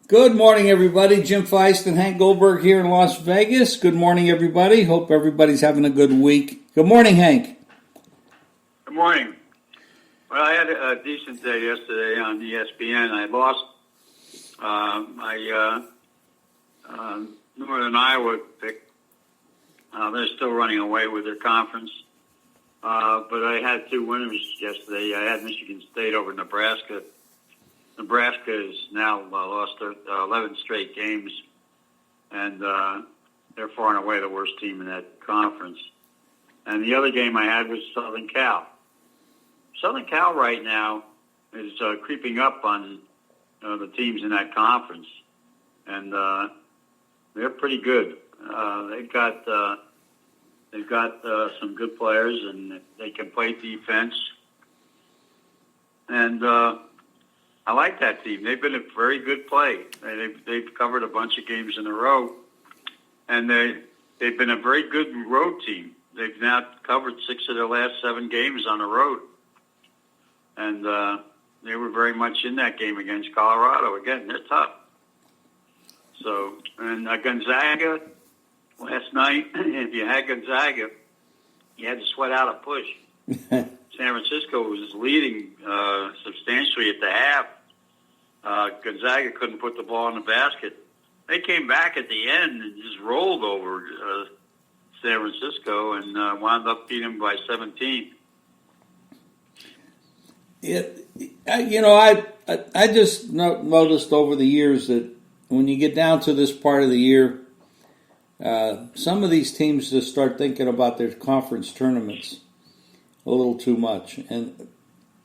Good morning, everybody. Jim Feist and Hank Goldberg here in Las Vegas. Good morning, everybody. Hope everybody's having a good week. Good morning, Hank. Good morning. Well, I had a decent day yesterday on ESPN. I lost my Northern Iowa pick. They're still running away with their conference. But I had two winners yesterday. I had Michigan State over Nebraska. Nebraska has now lost their 11 straight games, and they're far and away the worst team in that conference. And the other game I had was Southern Cal. Southern Cal right now is creeping up on the teams in that conference, and they're pretty good. They've got some good players, and they can play defense. And I like that team. They've been a very good play. They've covered a bunch of games in a row, and they've been a very good road team. They've now covered 6 of their last 7 games on the road, and they were very much in that game against Colorado. Again, they're tough. So, and Gonzaga last night, if you had Gonzaga, you had to sweat out a push. San Francisco was leading substantially at the half. Gonzaga couldn't put the ball in the basket. They came back at the end and just rolled over San Francisco and wound up beating them by 17. I just noticed over the years that when you get down to this part of the year, some of these teams just start thinking about their conference tournaments a little too much. And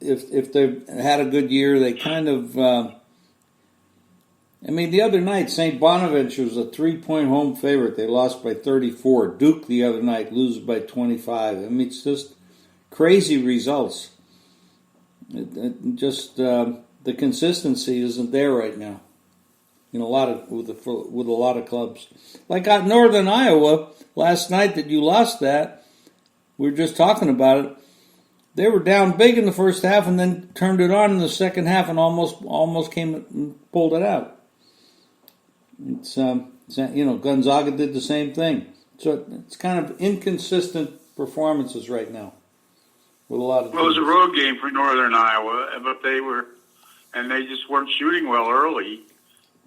if they've had a good year, they kind of... the other night, St. Bonaventure was a 3-point home favorite. They lost by 34. Duke the other night loses by 25. It's just crazy results. The consistency isn't there right now. With a lot of clubs. Like at Northern Iowa last night that you lost that, we were just talking about it. They were down big in the first half and then turned it on in the second half and almost came and pulled it out. Gonzaga did the same thing. So it's kind of inconsistent performances right now with a lot of. Well, it was a road game for Northern Iowa, but they just weren't shooting well early.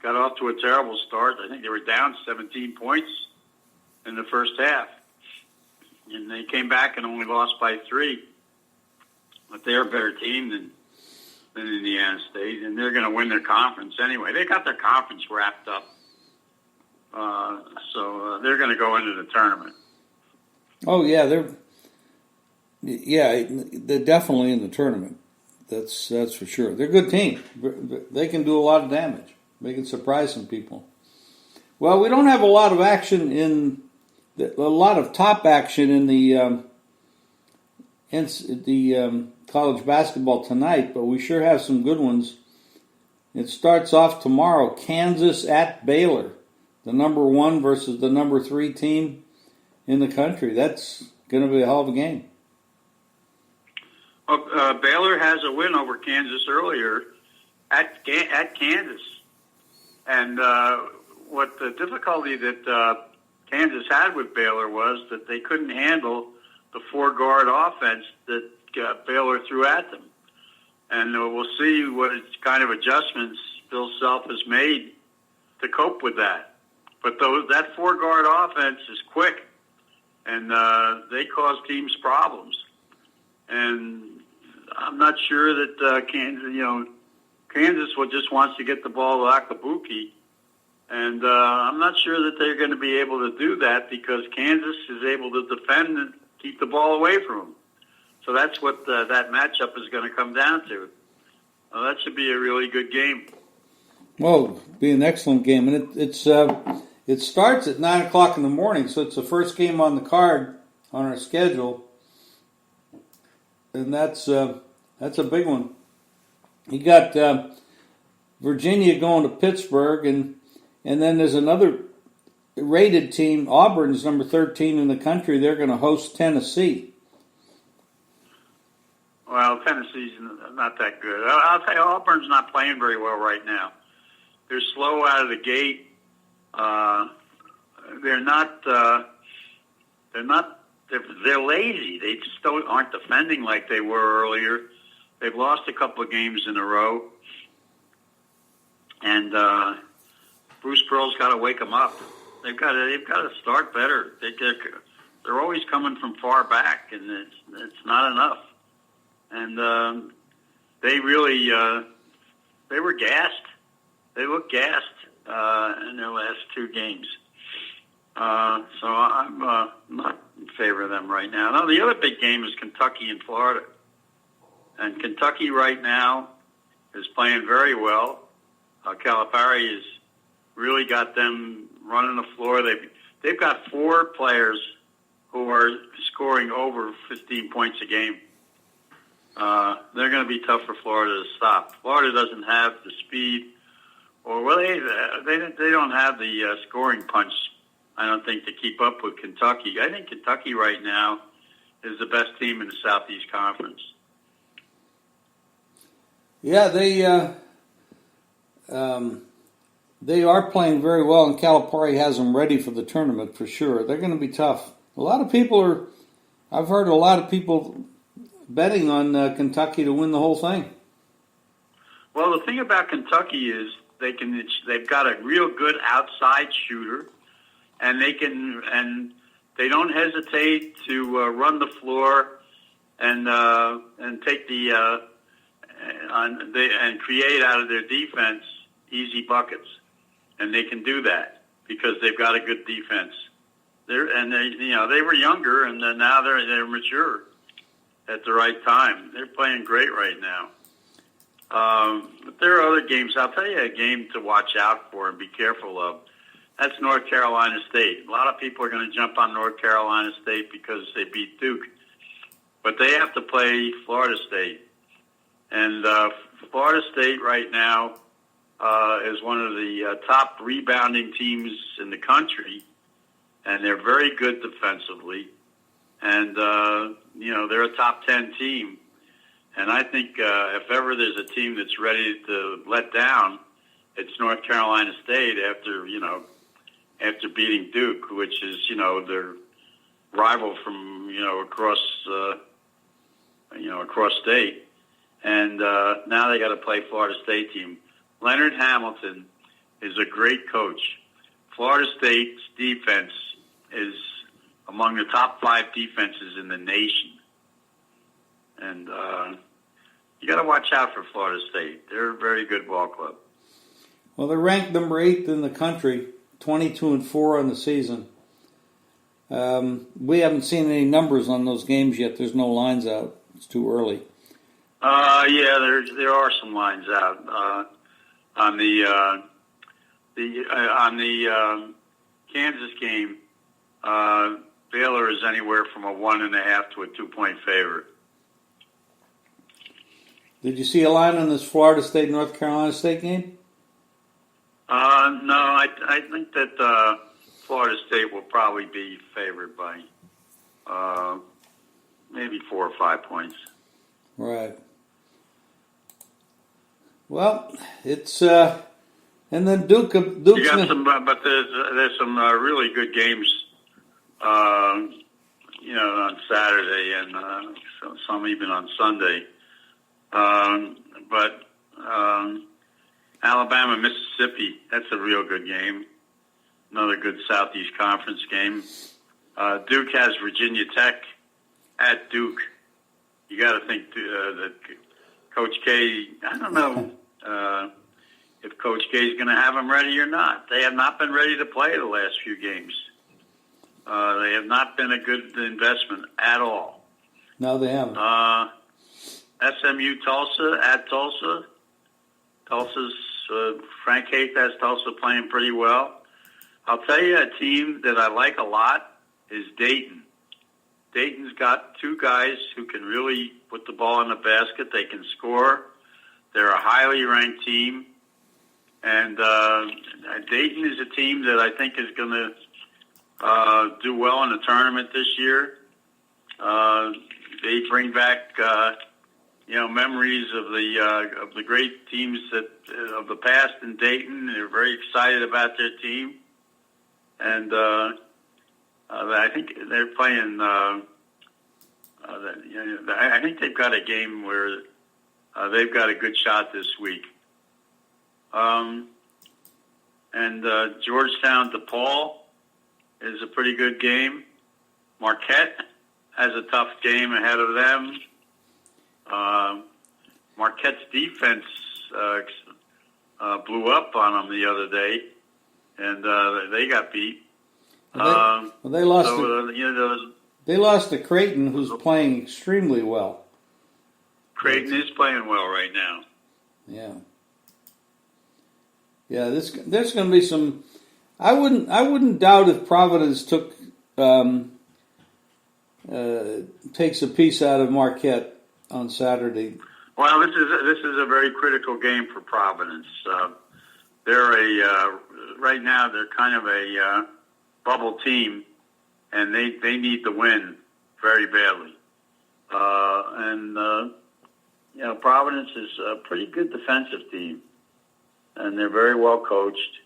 Got off to a terrible start. I think they were down 17 points in the first half, and they came back and only lost by 3. But they're a better team than Indiana State, and they're going to win their conference anyway. They got their conference wrapped up, so they're going to go into the tournament. Oh yeah, they're definitely in the tournament. That's for sure. They're a good team. They can do a lot of damage. They can surprise some people. Well, we don't have a lot of action top action in the college basketball tonight, but we sure have some good ones. It starts off tomorrow, Kansas at Baylor, the number 1 versus the number 3 team in the country. That's going to be a hell of a game. Well, Baylor has a win over Kansas earlier at Kansas. And what the difficulty that Kansas had with Baylor was that they couldn't handle the 4-guard offense that Baylor threw at them. And we'll see what kind of adjustments Bill Self has made to cope with that. But that 4-guard offense is quick, and they cause teams problems. And I'm not sure that Kansas just wants to get the ball to Akabuki. And I'm not sure that they're going to be able to do that because Kansas is able to defend and keep the ball away from them. So that's what that matchup is going to come down to. That should be a really good game. Well, it'll be an excellent game. And it starts at 9 o'clock in the morning, so it's the first game on the card on our schedule. And that's a big one. You got Virginia going to Pittsburgh, and then there's another rated team. Auburn's number 13 in the country. They're going to host Tennessee. Well, Tennessee's not that good. I'll tell you, Auburn's not playing very well right now. They're slow out of the gate. They're not. They're lazy. They just aren't defending like they were earlier. They've lost a couple of games in a row, and Bruce Pearl's got to wake them up. They've got to start better. They're always coming from far back, and it's not enough. And they really they were gassed. They looked gassed in their last two games. So I'm not in favor of them right now. Now, the other big game is Kentucky and Florida. And Kentucky right now is playing very well. Calipari has really got them running the floor. They've got 4 players who are scoring over 15 points a game. They're going to be tough for Florida to stop. Florida doesn't have the speed, or they don't have the scoring punch, I don't think, to keep up with Kentucky. I think Kentucky right now is the best team in the Southeast Conference. Yeah, they are playing very well, and Calipari has them ready for the tournament for sure. They're going to be tough. I've heard a lot of people betting on Kentucky to win the whole thing. Well, the thing about Kentucky is they've got a real good outside shooter, and they don't hesitate to run the floor and take and create out of their defense easy buckets, and they can do that because they've got a good defense. They were younger, and now they're mature at the right time. They're playing great right now. But there are other games. I'll tell you a game to watch out for and be careful of. That's North Carolina State. A lot of people are going to jump on North Carolina State because they beat Duke, but they have to play Florida State. And Florida State right now is one of the top rebounding teams in the country, and they're very good defensively. And, they're a top 10 team. And I think if ever there's a team that's ready to let down, it's North Carolina State after beating Duke, which is, their rival from, across state. And now they got to play Florida State team. Leonard Hamilton is a great coach. Florida State's defense is among the top 5 defenses in the nation. And you got to watch out for Florida State. They're a very good ball club. Well, they're ranked number 8th in the country, 22-4 on the season. We haven't seen any numbers on those games yet. There's no lines out. It's too early. There are some lines out on the Kansas game. Baylor is anywhere from a 1.5 to a 2-point favorite. Did you see a line on this Florida State North Carolina State game? No, I think that Florida State will probably be favored by maybe 4 or 5 points. Right. Well, it's and then Duke's you got some, but there's some really good games, on Saturday and some even on Sunday. But Alabama, Mississippi, that's a real good game. Another good Southeast Conference game. Duke has Virginia Tech at Duke. You got to think that Coach K, I don't know if Coach K is going to have them ready or not. They have not been ready to play the last few games. They have not been a good investment at all. No, they haven't. SMU Tulsa at Tulsa. Tulsa's Frank Haith has Tulsa playing pretty well. I'll tell you a team that I like a lot is Dayton. Dayton's got 2 guys who can really put the ball in the basket. They can score. They're a highly ranked team. And Dayton is a team that I think is going to do well in the tournament this year. They bring back memories of the great teams of the past in Dayton. They're very excited about their team, and I think they're playing. I think they've got a game where they've got a good shot this week. And Georgetown DePaul is a pretty good game. Marquette has a tough game ahead of them. Marquette's defense blew up on them the other day, and they got beat. They lost. They lost to Creighton, who's playing extremely well. Creighton is playing well right now. Yeah. Yeah, there's going to be some. I wouldn't doubt if Providence takes a piece out of Marquette on Saturday. Well, this is a very critical game for Providence. They're right now they're kind of a bubble team, and they need to win very badly. Providence is a pretty good defensive team, and they're very well coached,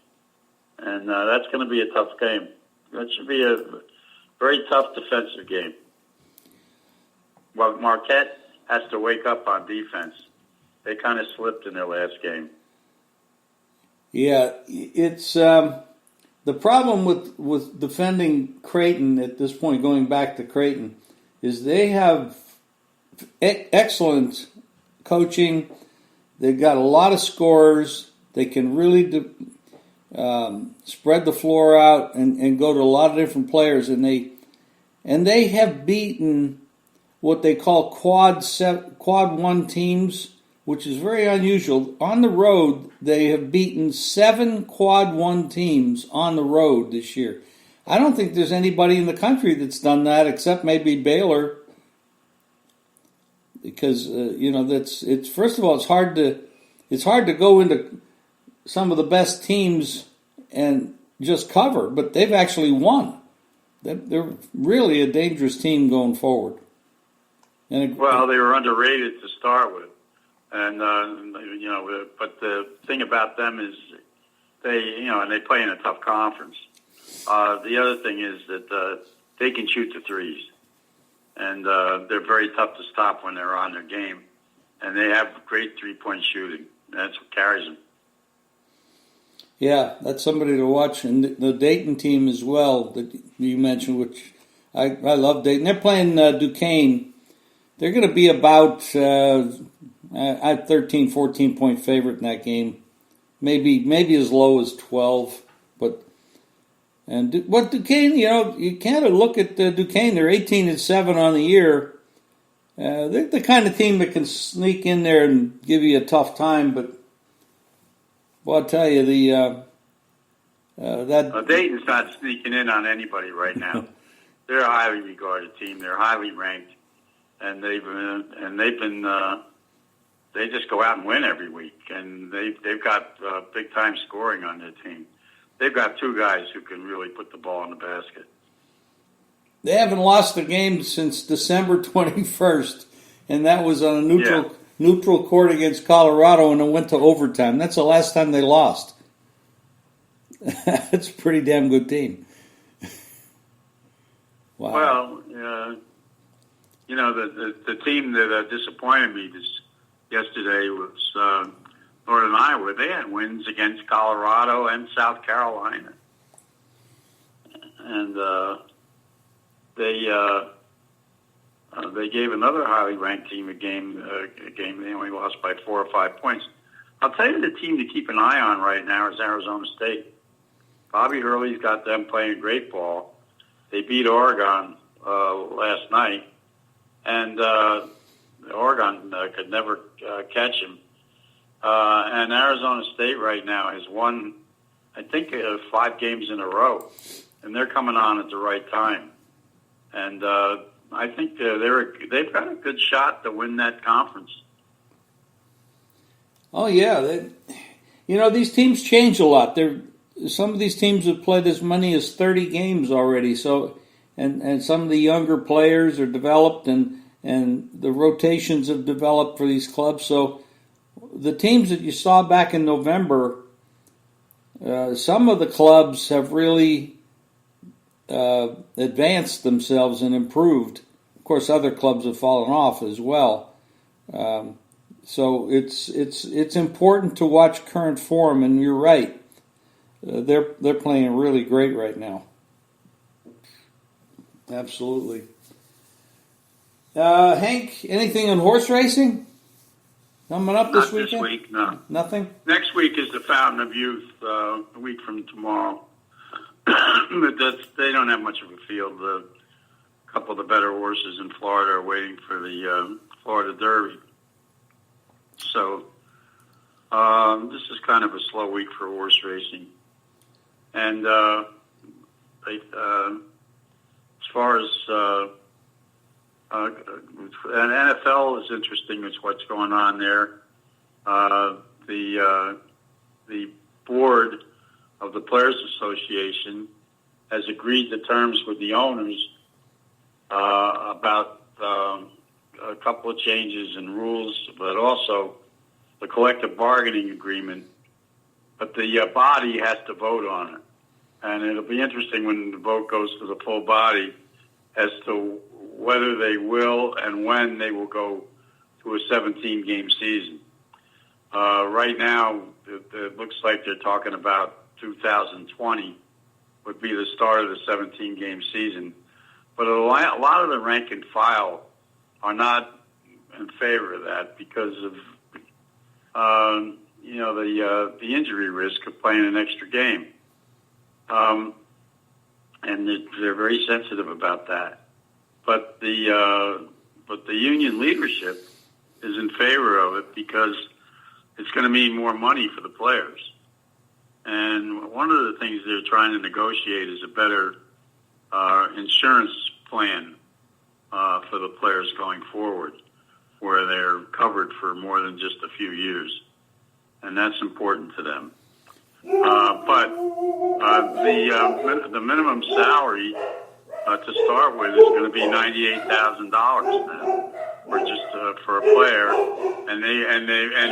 and that's going to be a tough game. That should be a very tough defensive game. Well, Marquette has to wake up on defense. They kind of slipped in their last game. Yeah, it's the problem with defending Creighton at this point, going back to Creighton, is they have excellent coaching. They've got a lot of scorers. They can really spread the floor out and go to a lot of different players, and they have beaten what they call quad one teams, which is very unusual. On the road, they have beaten 7 quad one teams on the road this year. I don't think there's anybody in the country that's done that except maybe Baylor, because it's first of all it's hard to go into some of the best teams and just cover, but they've actually won. They're really a dangerous team going forward. Well, they were underrated to start with, and but the thing about them is they play in a tough conference. The other thing is that they can shoot the threes, and they're very tough to stop when they're on their game, and they have great 3-point shooting. That's what carries them. Yeah, that's somebody to watch, and the Dayton team as well that you mentioned, which I love Dayton. They're playing Duquesne. They're going to be about 13, 14 point favorite in that game, maybe as low as 12. But Duquesne, you can't look at Duquesne. They're 18-7 on the year. They're the kind of team that can sneak in there and give you a tough time. But I'll tell you Dayton's not sneaking in on anybody right now. They're a highly regarded team. They're highly ranked. And they just go out and win every week, and they've got big time scoring on their team. They've got 2 guys who can really put the ball in the basket. They haven't lost a game since December 21st, and that was on a neutral court against Colorado, and it went to overtime. That's the last time they lost. That's a pretty damn good team. Wow. Well, the team that disappointed me yesterday was Northern Iowa. They had wins against Colorado and South Carolina, and they gave another highly ranked team a game. They only lost by 4 or 5 points. I'll tell you the team to keep an eye on right now is Arizona State. Bobby Hurley's got them playing great ball. They beat Oregon last night. And Oregon could never catch him. And Arizona State right now has won, I think, 5 games in a row. And they're coming on at the right time. And I think they've got a good shot to win that conference. Oh, yeah. These teams change a lot. Some of these teams have played as many as 30 games already. So, and some of the younger players are developed, and and the rotations have developed for these clubs. So the teams that you saw back in November, some of the clubs have really advanced themselves and improved. Of course, other clubs have fallen off as well. So it's important to watch current form, and you're right. They're playing really great right now. Absolutely. Hank, anything on horse racing coming up this weekend? Not this week, no. Nothing? Next week is the Fountain of Youth, a week from tomorrow. But they don't have much of a field. A couple of the better horses in Florida are waiting for the Florida Derby. So this is kind of a slow week for horse racing. And as far as and NFL is interesting. It's what's going on there. The board of the Players Association has agreed to terms with the owners about a couple of changes in rules, but also the collective bargaining agreement. But the body has to vote on it. And it'll be interesting when the vote goes to the full body as to whether they will and when they will go to a 17-game season. Right now, it looks like they're talking about 2020 would be the start of the 17-game season. But a lot of the rank and file are not in favor of that because of the injury risk of playing an extra game. And they're very sensitive about that. But the union leadership is in favor of it because it's going to mean more money for the players. And one of the things they're trying to negotiate is a better insurance plan for the players going forward, where they're covered for more than just a few years. And that's important to them. But the minimum salary to start with is going to be $98,000 now, for a player, and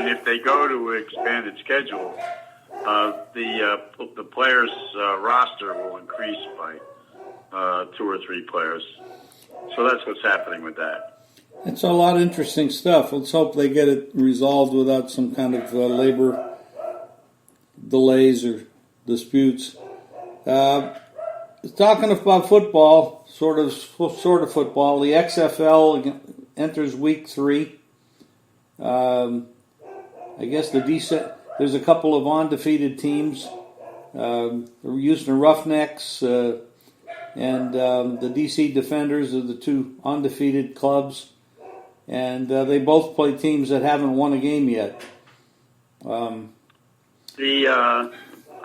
if they go to an expanded schedule, the players' roster will increase by 2 or 3 players. So that's what's happening with that. It's a lot of interesting stuff. Let's hope they get it resolved without some kind of labor delays or disputes. Talking about football, sort of football, the XFL enters week 3. I guess there's a couple of undefeated teams. The Houston Roughnecks and the DC Defenders are the 2 undefeated clubs. And they both play teams that haven't won a game yet.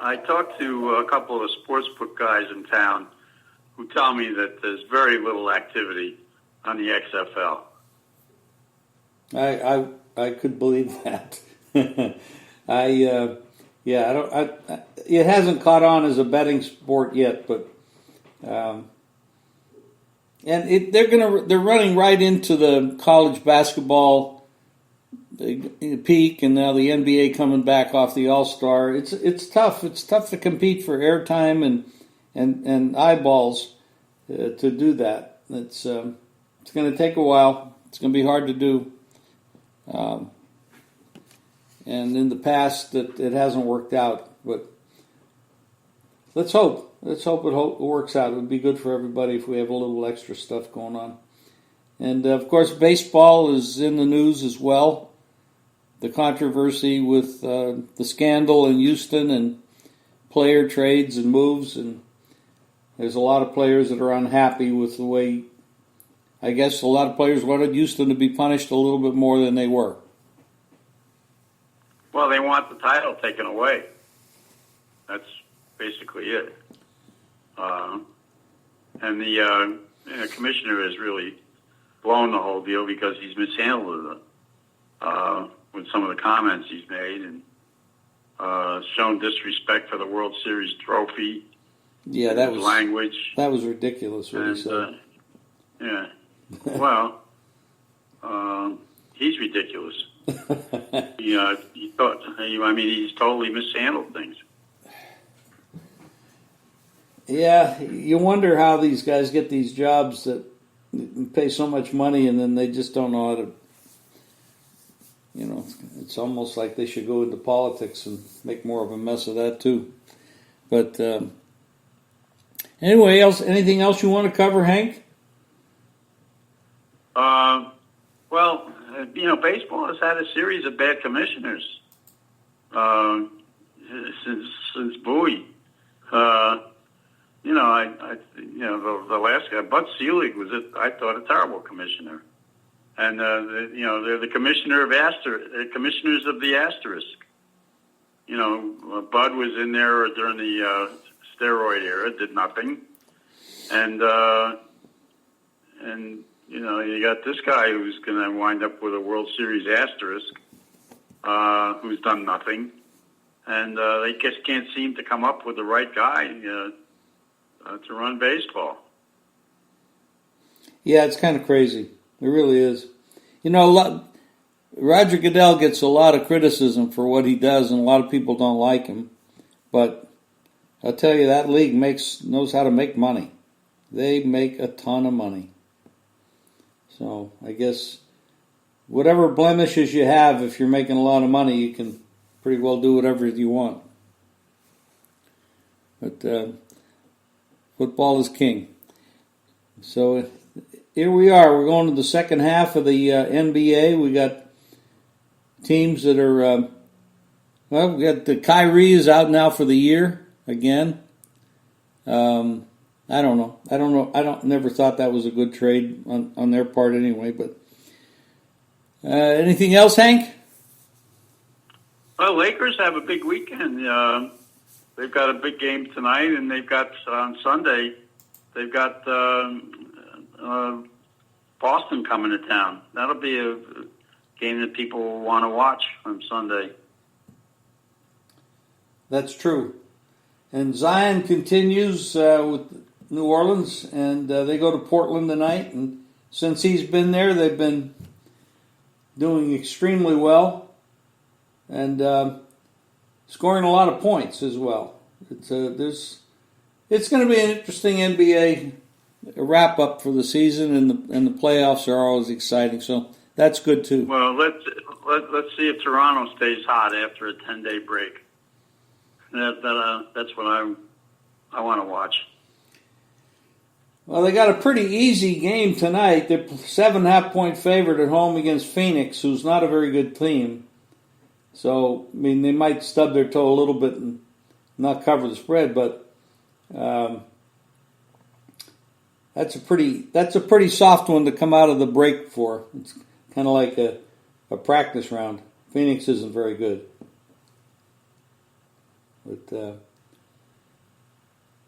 I talked to a couple of sportsbook guys in town who tell me that there's very little activity on the XFL. I could believe that. It hasn't caught on as a betting sport yet, but they're running right into the college basketball peak, and now the NBA coming back off the All-Star. It's tough. It's tough to compete for airtime and eyeballs to do that. It's going to take a while. It's going to be hard to do. And in the past, it hasn't worked out. But let's hope. Let's hope it works out. It would be good for everybody if we have a little extra stuff going on. And, of course, baseball is in the news as well. The controversy with the scandal in Houston and player trades and moves. And there's a lot of players that are unhappy with the way, I guess a lot of players wanted Houston to be punished a little bit more than they were. Well, they want the title taken away. That's basically it. And the commissioner has really blown the whole deal because he's mishandled it with some of the comments he's made and shown disrespect for the World Series trophy. Yeah, that was language. That was ridiculous what he said. Yeah. Well, he's ridiculous. He's totally mishandled things. Yeah, you wonder how these guys get these jobs that pay so much money and then they just don't know how to, it's almost like they should go into politics and make more of a mess of that too. But anything else you want to cover, Hank? Baseball has had a series of bad commissioners since Bowie. The last guy, Bud Selig, I thought, a terrible commissioner. And they're the commissioners of the asterisk. Bud was in there during the steroid era, did nothing, and you got this guy who's going to wind up with a World Series asterisk, who's done nothing, and they just can't seem to come up with the right guy to run baseball. Yeah, it's kind of crazy. It really is. Roger Goodell gets a lot of criticism for what he does, and a lot of people don't like him. But I'll tell you, that league knows how to make money. They make a ton of money. So I guess whatever blemishes you have, if you're making a lot of money, you can pretty well do whatever you want. But football is king. So here we are. We're going to the second half of the NBA. We got teams that are, we got the Kyrie is out now for the year again. I don't know. Never thought that was a good trade on their part anyway. But anything else, Hank? Well, Lakers have a big weekend. They've got a big game tonight, and they've got on Sunday. They've got Boston coming to town. That'll be a game that people will want to watch on Sunday. That's true. And Zion continues with New Orleans, and they go to Portland tonight. And since he's been there, they've been doing extremely well and scoring a lot of points as well. It's going to be an interesting NBA wrap up for the season, and the playoffs are always exciting. So that's good too. Well, let's see if Toronto stays hot after a 10-day break. That's what I want to watch. Well, they got a pretty easy game tonight. They're 7.5-point favorite at home against Phoenix, who's not a very good team. So, they might stub their toe a little bit and not cover the spread, but that's a pretty soft one to come out of the break for. It's kind of like a practice round. Phoenix isn't very good. But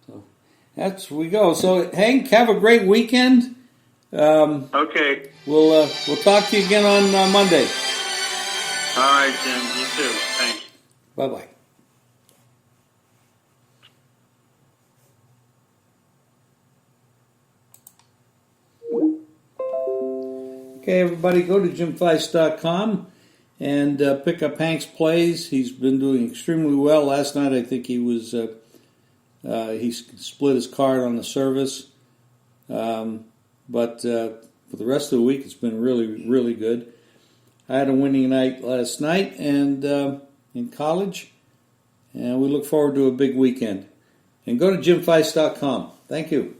so that's we go. So Hank, have a great weekend. Okay. We'll talk to you again on Monday. All right, Jim. You too. Thanks. Bye-bye. Okay, everybody, go to jimfeist.com and pick up Hank's plays. He's been doing extremely well. Last night, I think he was he split his card on the service. But for the rest of the week, it's been really, really good. I had a winning night last night and in college, and we look forward to a big weekend. And go to jimfeist.com. Thank you.